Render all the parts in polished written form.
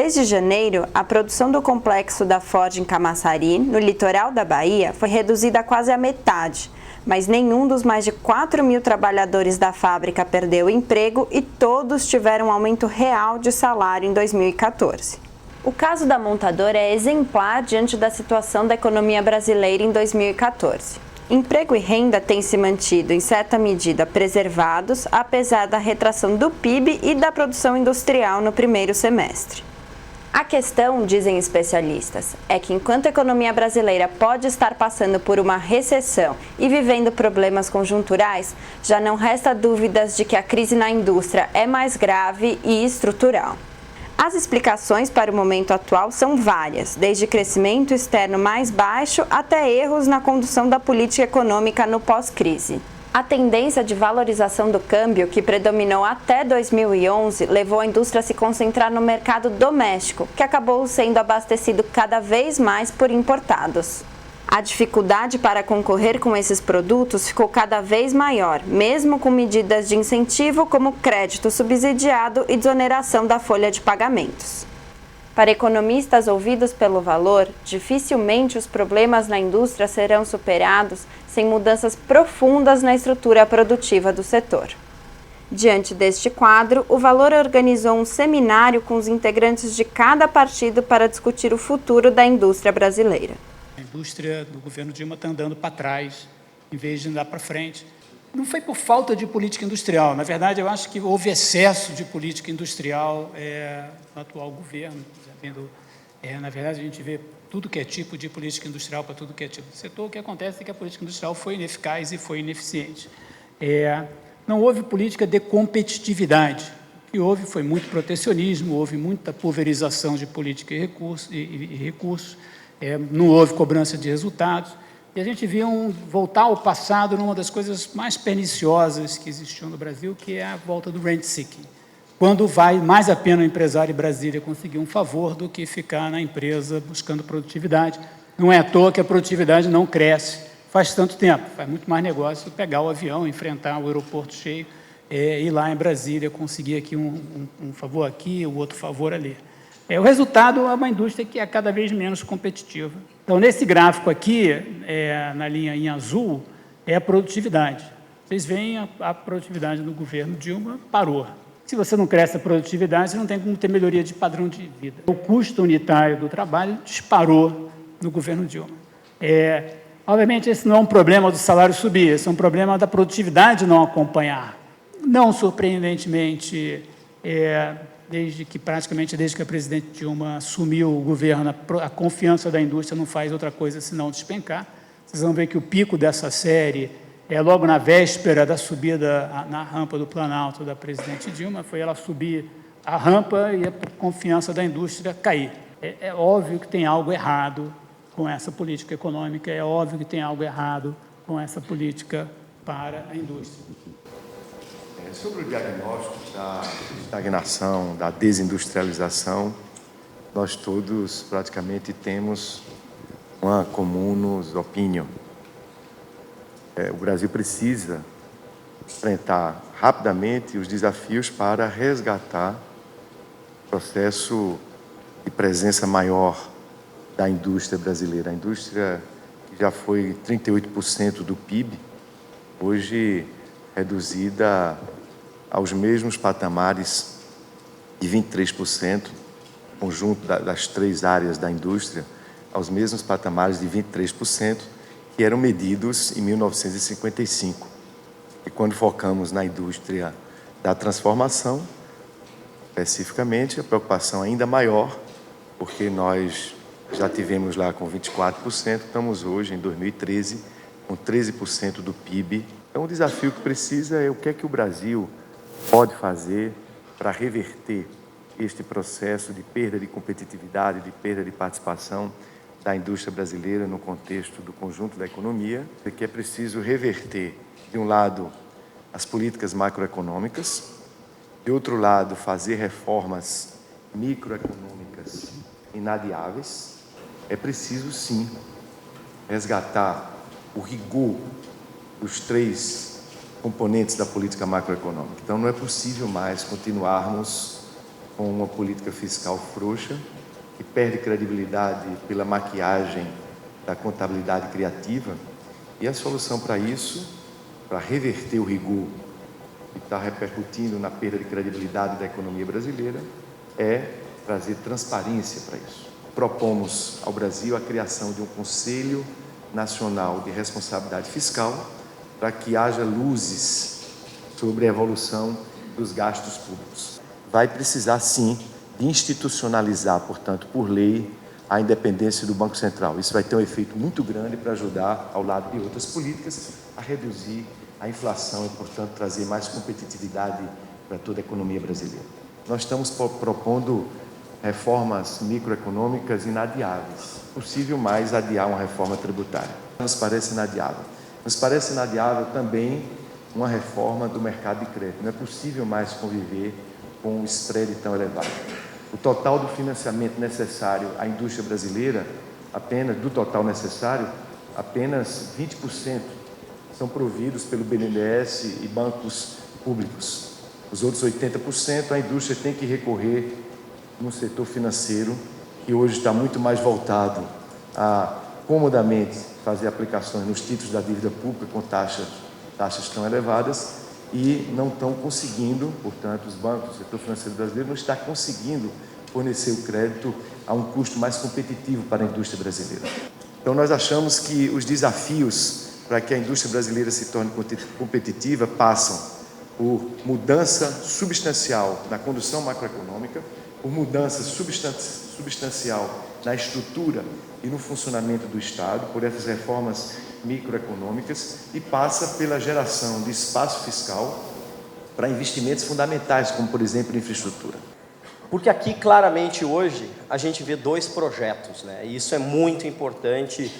Desde janeiro, a produção do complexo da Ford em Camaçari, no litoral da Bahia, foi reduzida quase à metade, mas nenhum dos mais de 4.000 trabalhadores da fábrica perdeu o emprego e todos tiveram um aumento real de salário em 2014. O caso da montadora é exemplar diante da situação da economia brasileira em 2014. Emprego e renda têm se mantido, em certa medida, preservados, apesar da retração do PIB e da produção industrial no primeiro semestre. A questão, dizem especialistas, é que enquanto a economia brasileira pode estar passando por uma recessão e vivendo problemas conjunturais, já não resta dúvidas de que a crise na indústria é mais grave e estrutural. As explicações para o momento atual são várias, desde crescimento externo mais baixo até erros na condução da política econômica no pós-crise. A tendência de valorização do câmbio, que predominou até 2011, levou a indústria a se concentrar no mercado doméstico, que acabou sendo abastecido cada vez mais por importados. A dificuldade para concorrer com esses produtos ficou cada vez maior, mesmo com medidas de incentivo como crédito subsidiado e desoneração da folha de pagamentos. Para economistas ouvidos pelo Valor, dificilmente os problemas na indústria serão superados sem mudanças profundas na estrutura produtiva do setor. Diante deste quadro, o Valor organizou um seminário com os integrantes de cada partido para discutir o futuro da indústria brasileira. A indústria do governo Dilma está andando para trás, em vez de andar para frente. Não foi por falta de política industrial. Na verdade, eu acho que houve excesso de política industrial no atual governo. Na verdade, a gente vê tudo que é tipo de política industrial para tudo que é tipo de setor. O que acontece é que a política industrial foi ineficaz e foi ineficiente. Não houve política de competitividade. O que houve foi muito protecionismo, houve muita pulverização de política e recursos, não houve cobrança de resultados. E a gente via voltar ao passado numa das coisas mais perniciosas que existiam no Brasil, que é a volta do rent-seeking. Quando vale mais a pena o empresário em Brasília conseguir um favor do que ficar na empresa buscando produtividade. Não é à toa que a produtividade não cresce faz tanto tempo. Faz muito mais negócio pegar o avião, enfrentar o aeroporto cheio, ir lá em Brasília, conseguir aqui um favor aqui, o outro favor ali. O resultado é uma indústria que é cada vez menos competitiva. Então, nesse gráfico aqui, na linha em azul, é a produtividade. Vocês veem a produtividade do governo Dilma parou. Se você não cresce a produtividade, você não tem como ter melhoria de padrão de vida. O custo unitário do trabalho disparou no governo Dilma. Obviamente, esse não é um problema do salário subir, esse é um problema da produtividade não acompanhar. Não surpreendentemente, desde que a presidente Dilma assumiu o governo, a confiança da indústria não faz outra coisa senão despencar. Vocês vão ver que o pico dessa série logo na véspera da subida na rampa do Planalto da presidente Dilma, foi ela subir a rampa e a confiança da indústria cair. É óbvio que tem algo errado com essa política econômica, é óbvio que tem algo errado com essa política para a indústria. Sobre o diagnóstico da estagnação, da desindustrialização, nós todos praticamente temos uma comum opinião. O Brasil precisa enfrentar rapidamente os desafios para resgatar o processo de presença maior da indústria brasileira. A indústria que já foi 38% do PIB, hoje reduzida aos mesmos patamares de 23%, conjunto das três áreas da indústria, aos mesmos patamares de 23%, que eram medidos em 1955. E quando focamos na indústria da transformação, especificamente, a preocupação ainda maior, porque nós já tivemos lá com 24%, estamos hoje, em 2013, com 13% do PIB. Então, o desafio que precisa é o que é que o Brasil pode fazer para reverter este processo de perda de competitividade, de perda de participação da indústria brasileira no contexto do conjunto da economia, que é preciso reverter, de um lado, as políticas macroeconômicas, de outro lado, fazer reformas microeconômicas inadiáveis. É preciso, sim, resgatar o rigor dos três componentes da política macroeconômica. Então, não é possível mais continuarmos com uma política fiscal frouxa, que perde credibilidade pela maquiagem da contabilidade criativa. E a solução para isso, para reverter o rigor que está repercutindo na perda de credibilidade da economia brasileira, é trazer transparência para isso. Propomos ao Brasil a criação de um Conselho Nacional de Responsabilidade Fiscal para que haja luzes sobre a evolução dos gastos públicos. Vai precisar, sim, de institucionalizar, portanto, por lei, a independência do Banco Central. Isso vai ter um efeito muito grande para ajudar, ao lado de outras políticas, a reduzir a inflação e, portanto, trazer mais competitividade para toda a economia brasileira. Nós estamos propondo reformas microeconômicas inadiáveis. Possível mais adiar uma reforma tributária. Nos parece inadiável. Nos parece inadiável também uma reforma do mercado de crédito. Não é possível mais conviver com um spread tão elevado. O total do financiamento necessário à indústria brasileira, do total necessário, apenas 20% são providos pelo BNDES e bancos públicos. Os outros 80% a indústria tem que recorrer no setor financeiro, que hoje está muito mais voltado a comodamente fazer aplicações nos títulos da dívida pública com taxas tão elevadas, e não estão conseguindo, portanto, os bancos, o setor financeiro brasileiro não está conseguindo fornecer o crédito a um custo mais competitivo para a indústria brasileira. Então, nós achamos que os desafios para que a indústria brasileira se torne competitiva passam por mudança substancial na condução macroeconômica, por mudança substancial na estrutura e no funcionamento do Estado, por essas reformas microeconômicas, e passa pela geração de espaço fiscal para investimentos fundamentais, como, por exemplo, infraestrutura. Porque aqui, claramente, hoje, a gente vê dois projetos, né? E isso é muito importante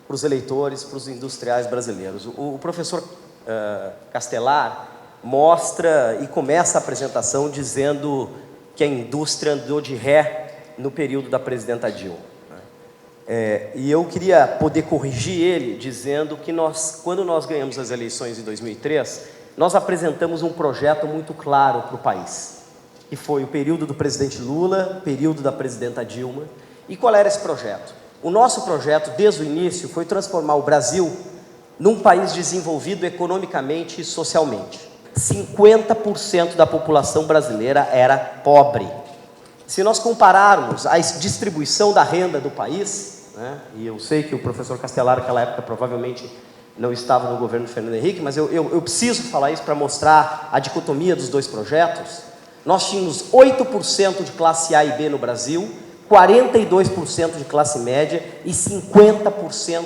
para os eleitores, para os industriais brasileiros. O professor Castelar mostra e começa a apresentação dizendo que a indústria andou de ré no período da presidenta Dilma. E eu queria poder corrigir ele, dizendo que quando nós ganhamos as eleições em 2003, nós apresentamos um projeto muito claro para o país, que foi o período do presidente Lula, período da presidenta Dilma. E qual era esse projeto? O nosso projeto, desde o início, foi transformar o Brasil num país desenvolvido economicamente e socialmente. 50% da população brasileira era pobre. Se nós compararmos a distribuição da renda do país, né, e eu sei que o professor Castelar, naquela época, provavelmente não estava no governo do Fernando Henrique, mas eu preciso falar isso para mostrar a dicotomia dos dois projetos. Nós tínhamos 8% de classe A e B no Brasil, 42% de classe média e 50%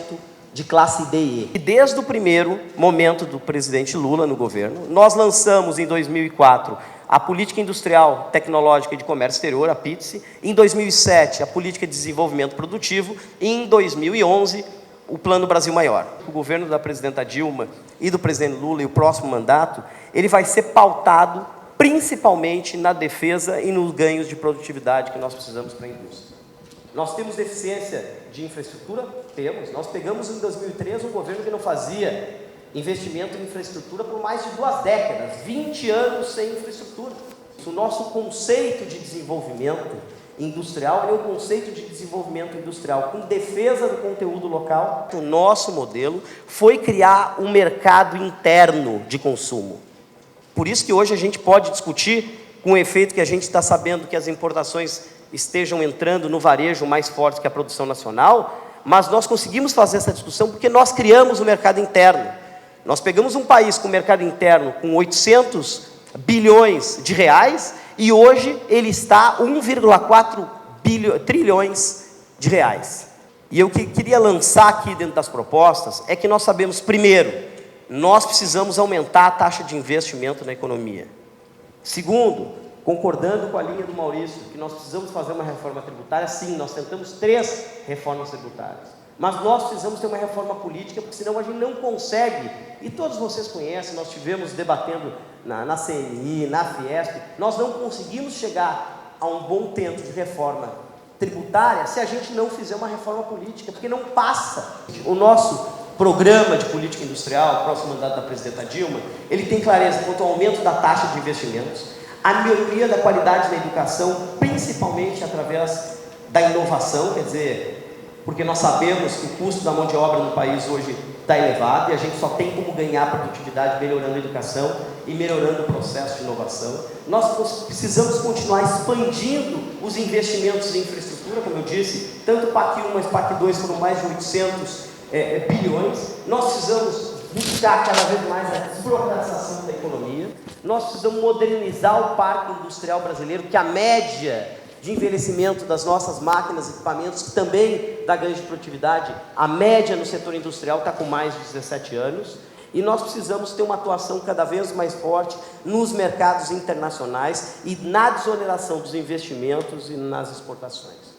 de classe D e E. E desde o primeiro momento do presidente Lula no governo, nós lançamos em 2004 a Política Industrial, Tecnológica e de Comércio Exterior, a PITSE, em 2007 a Política de Desenvolvimento Produtivo e em 2011 o Plano Brasil Maior. O governo da presidenta Dilma e do presidente Lula e o próximo mandato, ele vai ser pautado principalmente na defesa e nos ganhos de produtividade que nós precisamos para a indústria. Nós temos deficiência de infraestrutura? Temos. Nós pegamos em 2013 um governo que não fazia investimento em infraestrutura por mais de 2 décadas, 20 anos sem infraestrutura. O nosso conceito de desenvolvimento industrial é um conceito de desenvolvimento industrial com defesa do conteúdo local. O nosso modelo foi criar um mercado interno de consumo. Por isso que hoje a gente pode discutir com o efeito que a gente está sabendo que as importações estejam entrando no varejo mais forte que a produção nacional, mas nós conseguimos fazer essa discussão porque nós criamos o mercado interno. Nós pegamos um país com mercado interno com 800 bilhões de reais e hoje ele está 1,4 trilhões de reais. E eu queria lançar aqui dentro das propostas é que nós sabemos, primeiro, nós precisamos aumentar a taxa de investimento na economia. Segundo, concordando com a linha do Maurício, que nós precisamos fazer uma reforma tributária, sim, nós tentamos 3 reformas tributárias. Mas nós precisamos ter uma reforma política, porque senão a gente não consegue, e todos vocês conhecem, nós estivemos debatendo na CNI, na Fiesp, nós não conseguimos chegar a um bom tempo de reforma tributária se a gente não fizer uma reforma política, porque não passa. O nosso programa de política industrial, próximo mandato da presidenta Dilma, ele tem clareza quanto ao aumento da taxa de investimentos, a melhoria da qualidade da educação, principalmente através da inovação, quer dizer, porque nós sabemos que o custo da mão de obra no país hoje está elevado e a gente só tem como ganhar produtividade melhorando a educação e melhorando o processo de inovação. Nós precisamos continuar expandindo os investimentos em infraestrutura, como eu disse, tanto PAC 1, mas PAC 2 foram mais de 800 bilhões. Nós precisamos buscar cada vez mais a desburocratização da economia. Nós precisamos modernizar o parque industrial brasileiro, que a média de envelhecimento das nossas máquinas e equipamentos, que também dá ganho de produtividade, a média no setor industrial está com mais de 17 anos. E nós precisamos ter uma atuação cada vez mais forte nos mercados internacionais e na desoneração dos investimentos e nas exportações.